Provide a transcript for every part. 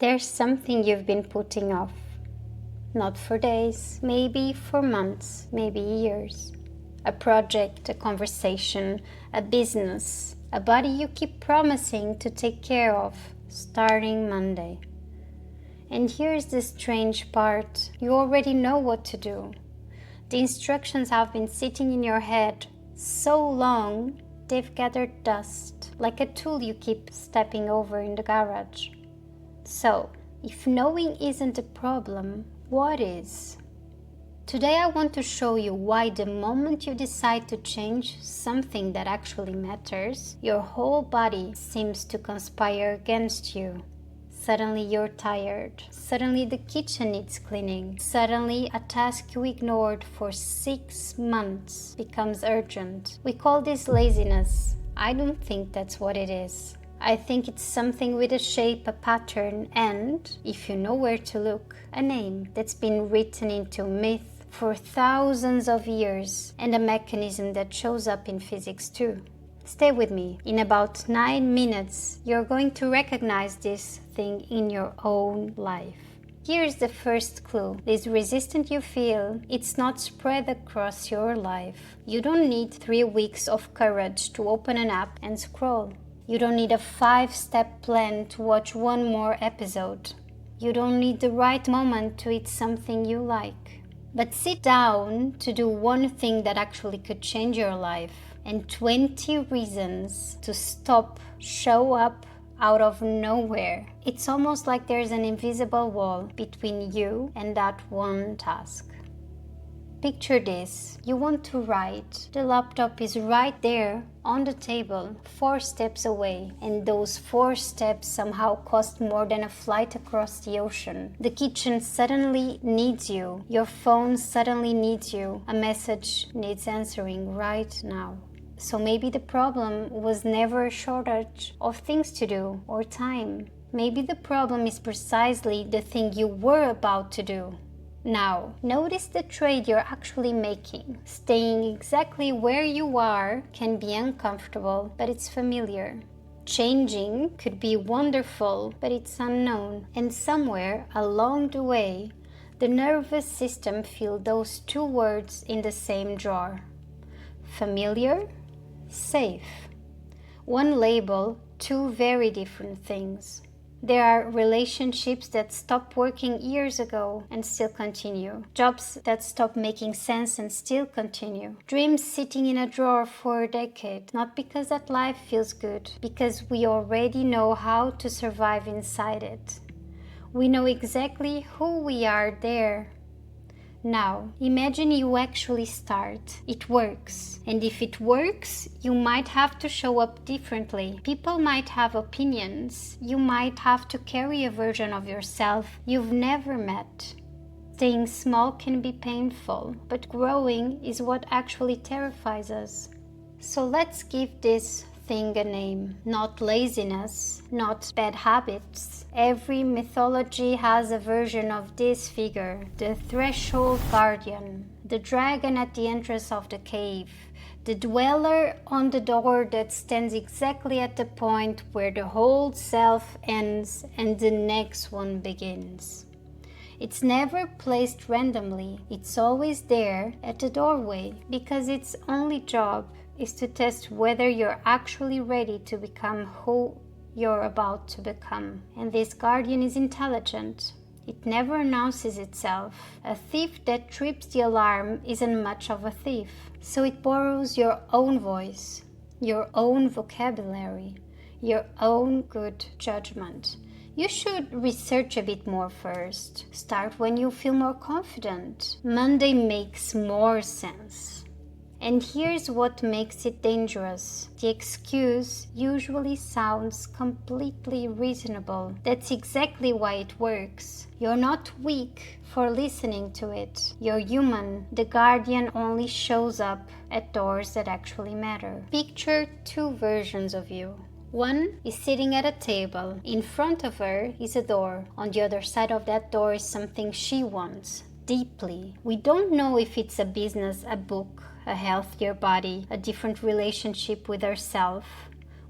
There's something you've been putting off. Not for days, maybe for months, maybe years. A project, a conversation, a business, a body you keep promising to take care of, starting Monday. And here's the strange part. You already know what to do. The instructions have been sitting in your head so long, they've gathered dust, like a tool you keep stepping over in the garage. So, if knowing isn't a problem, what is? Today I want to show you why the moment you decide to change something that actually matters, your whole body seems to conspire against you. Suddenly you're tired. Suddenly the kitchen needs cleaning. Suddenly a task you ignored for 6 months becomes urgent. We call this laziness. I don't think that's what it is. I think it's something with a shape, a pattern, and, if you know where to look, a name that's been written into myth for thousands of years, and a mechanism that shows up in physics too. Stay with me. In about 9 minutes, you're going to recognize this thing in your own life. Here's the first clue. This resistance you feel, it's not spread across your life. You don't need 3 weeks of courage to open an app and scroll. You don't need a 5-step plan to watch one more episode. You don't need the right moment to eat something you like. But sit down to do one thing that actually could change your life, and 20 reasons to stop show up out of nowhere. It's almost like there's an invisible wall between you and that one task. Picture this. You want to write. The laptop is right there on the table, 4 steps away, and those 4 steps somehow cost more than a flight across the ocean. The kitchen suddenly needs you. Your phone suddenly needs you. A message needs answering right now. So maybe the problem was never a shortage of things to do or time. Maybe the problem is precisely the thing you were about to do. Now, notice the trade you're actually making. Staying exactly where you are can be uncomfortable, but it's familiar. Changing could be wonderful, but it's unknown. And somewhere along the way, the nervous system feels those 2 words in the same drawer. Familiar, safe. One label, 2 very different things. There are relationships that stopped working years ago and still continue. Jobs that stop making sense and still continue. Dreams sitting in a drawer for a decade. Not because that life feels good, because we already know how to survive inside it. We know exactly who we are there. Now, imagine you actually start. It works. And if it works, you might have to show up differently. People might have opinions. You might have to carry a version of yourself you've never met. Staying small can be painful, but growing is what actually terrifies us. So let's give this thing a name. Not laziness, not bad habits. Every mythology has a version of this figure, the threshold guardian, the dragon at the entrance of the cave, the dweller on the door that stands exactly at the point where the whole self ends and the next one begins. It's never placed randomly. It's always there at the doorway, because its only job is to test whether you're actually ready to become who you're about to become. And this guardian is intelligent. It never announces itself. A thief that trips the alarm isn't much of a thief. So it borrows your own voice, your own vocabulary, your own good judgment. You should research a bit more first. Start when you feel more confident. Monday makes more sense. And here's what makes it dangerous. The excuse usually sounds completely reasonable. That's exactly why it works. You're not weak for listening to it. You're human. The guardian only shows up at doors that actually matter. Picture 2 versions of you. One is sitting at a table. In front of her is a door. On the other side of that door is something she wants deeply. We don't know if it's a business, a book, a healthier body, a different relationship with herself.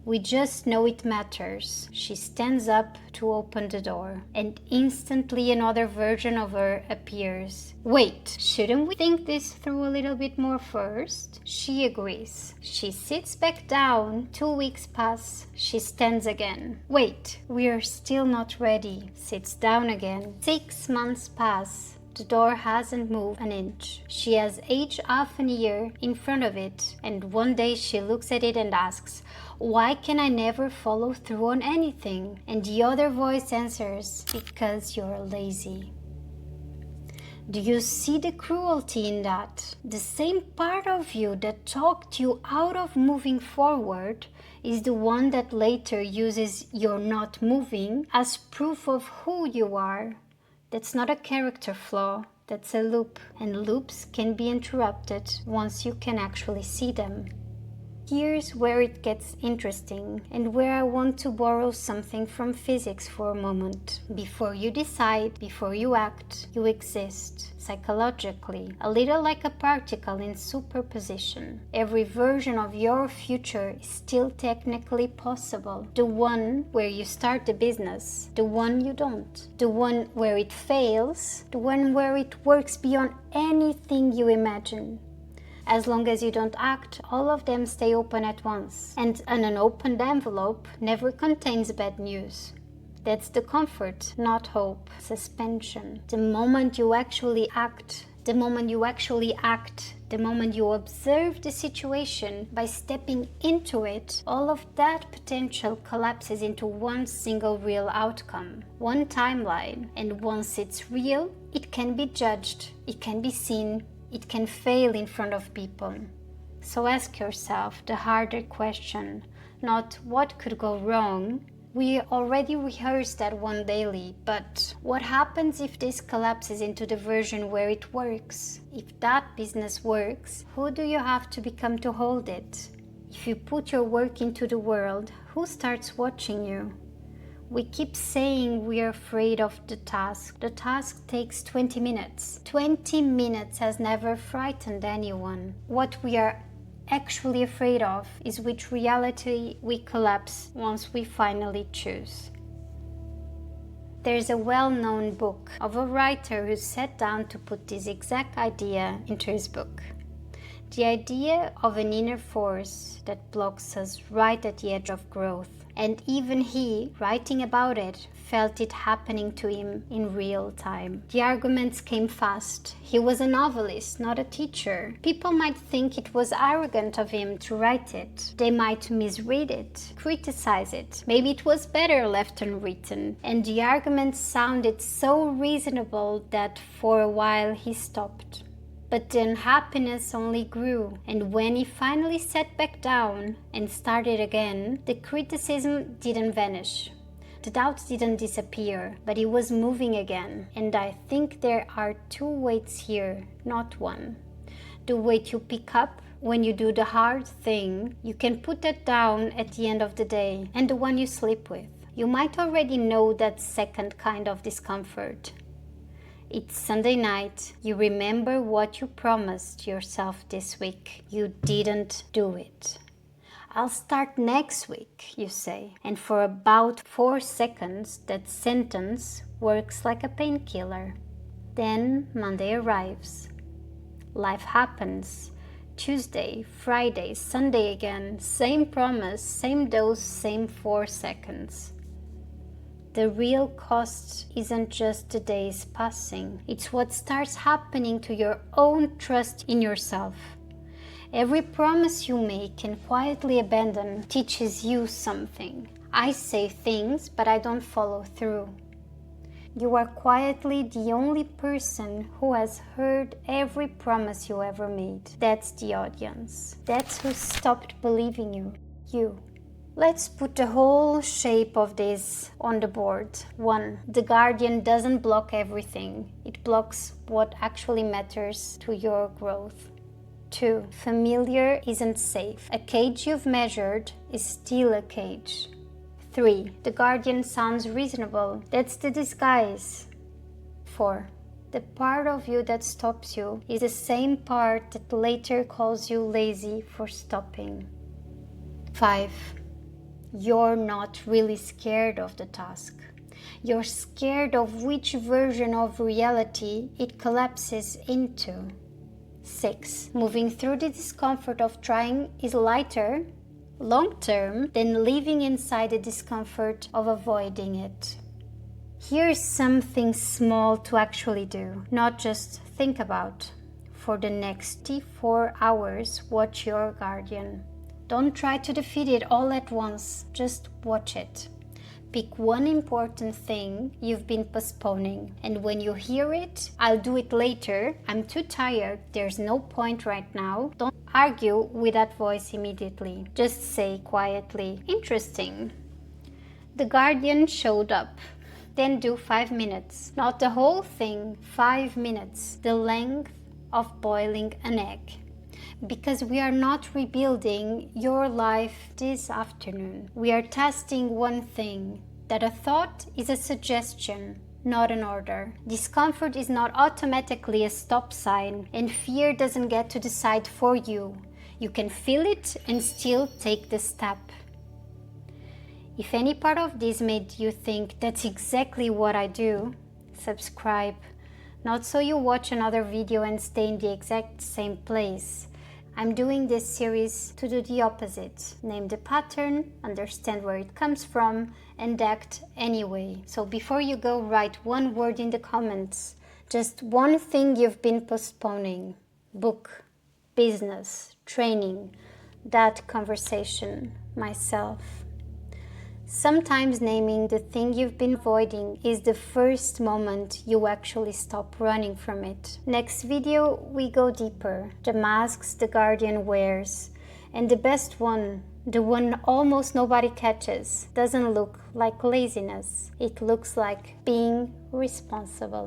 We just know it matters. She stands up to open the door, and instantly another version of her appears. Wait, shouldn't we think this through a little bit more first? She agrees. She sits back down. 2 weeks pass. She stands again. Wait, we are still not ready. Sits down again. 6 months pass. The door hasn't moved an inch. She has aged half a year in front of it, and one day she looks at it and asks, "Why can I never follow through on anything?" And the other voice answers, "Because you're lazy." Do you see the cruelty in that? The same part of you that talked you out of moving forward is the one that later uses "you're not moving" as proof of who you are. That's not a character flaw, that's a loop, and loops can be interrupted once you can actually see them. Here's where it gets interesting, and where I want to borrow something from physics for a moment. Before you decide, before you act, you exist, psychologically, a little like a particle in superposition. Every version of your future is still technically possible. The one where you start the business, the one you don't, the one where it fails, the one where it works beyond anything you imagine. As long as you don't act, all of them stay open at once. And an unopened envelope never contains bad news. That's the comfort, not hope, suspension. The moment you actually act, the moment you observe the situation by stepping into it, all of that potential collapses into one single real outcome, one timeline. And once it's real, it can be judged, it can be seen, it can fail in front of people. So ask yourself the harder question, not what could go wrong. We already rehearsed that one daily, but what happens if this collapses into the version where it works? If that business works, who do you have to become to hold it? If you put your work into the world, who starts watching you? We keep saying we are afraid of the task. The task takes 20 minutes. 20 minutes has never frightened anyone. What we are actually afraid of is which reality we collapse once we finally choose. There's a well-known book of a writer who sat down to put this exact idea into his book. The idea of an inner force that blocks us right at the edge of growth. And even he, writing about it, felt it happening to him in real time. The arguments came fast. He was a novelist, not a teacher. People might think it was arrogant of him to write it. They might misread it, criticize it. Maybe it was better left unwritten. And the arguments sounded so reasonable that for a while he stopped. But the unhappiness only grew, and when he finally sat back down and started again, the criticism didn't vanish. The doubts didn't disappear, but he was moving again. And I think there are two weights here, not one. The weight you pick up when you do the hard thing, you can put that down at the end of the day, and the one you sleep with. You might already know that second kind of discomfort. It's Sunday night. You remember what you promised yourself this week. You didn't do it. I'll start next week, you say. And for about 4 seconds, that sentence works like a painkiller. Then Monday arrives. Life happens. Tuesday, Friday, Sunday again. Same promise, same dose, same 4 seconds. The real cost isn't just the days passing. It's what starts happening to your own trust in yourself. Every promise you make and quietly abandon teaches you something. I say things, but I don't follow through. You are quietly the only person who has heard every promise you ever made. That's the audience. That's who stopped believing you. You. Let's put the whole shape of this on the board. 1. The guardian doesn't block everything. It blocks what actually matters to your growth. 2. Familiar isn't safe. A cage you've measured is still a cage. 3. The guardian sounds reasonable. That's the disguise. 4. The part of you that stops you is the same part that later calls you lazy for stopping. 5. You're not really scared of the task. You're scared of which version of reality it collapses into. 6. Moving through the discomfort of trying is lighter, long-term, than living inside the discomfort of avoiding it. Here's something small to actually do, not just think about. For the next 24 hours, watch your guardian. Don't try to defeat it all at once, just watch it. Pick one important thing you've been postponing, and when you hear it, "I'll do it later, I'm too tired, there's no point right now," don't argue with that voice immediately. Just say quietly, "Interesting. The guardian showed up." Then do 5 minutes. Not the whole thing, 5 minutes, the length of boiling an egg. Because we are not rebuilding your life this afternoon. We are testing one thing, that a thought is a suggestion, not an order. Discomfort is not automatically a stop sign, and fear doesn't get to decide for you. You can feel it and still take the step. If any part of this made you think that's exactly what I do, subscribe. Not so you watch another video and stay in the exact same place. I'm doing this series to do the opposite. Name the pattern, understand where it comes from, and act anyway. So before you go, write one word in the comments. Just one thing you've been postponing. Book, business, training, that conversation, myself. Sometimes naming the thing you've been avoiding is the first moment you actually stop running from it. Next video, we go deeper. The masks the guardian wears. And the best one, the one almost nobody catches, doesn't look like laziness. It looks like being responsible.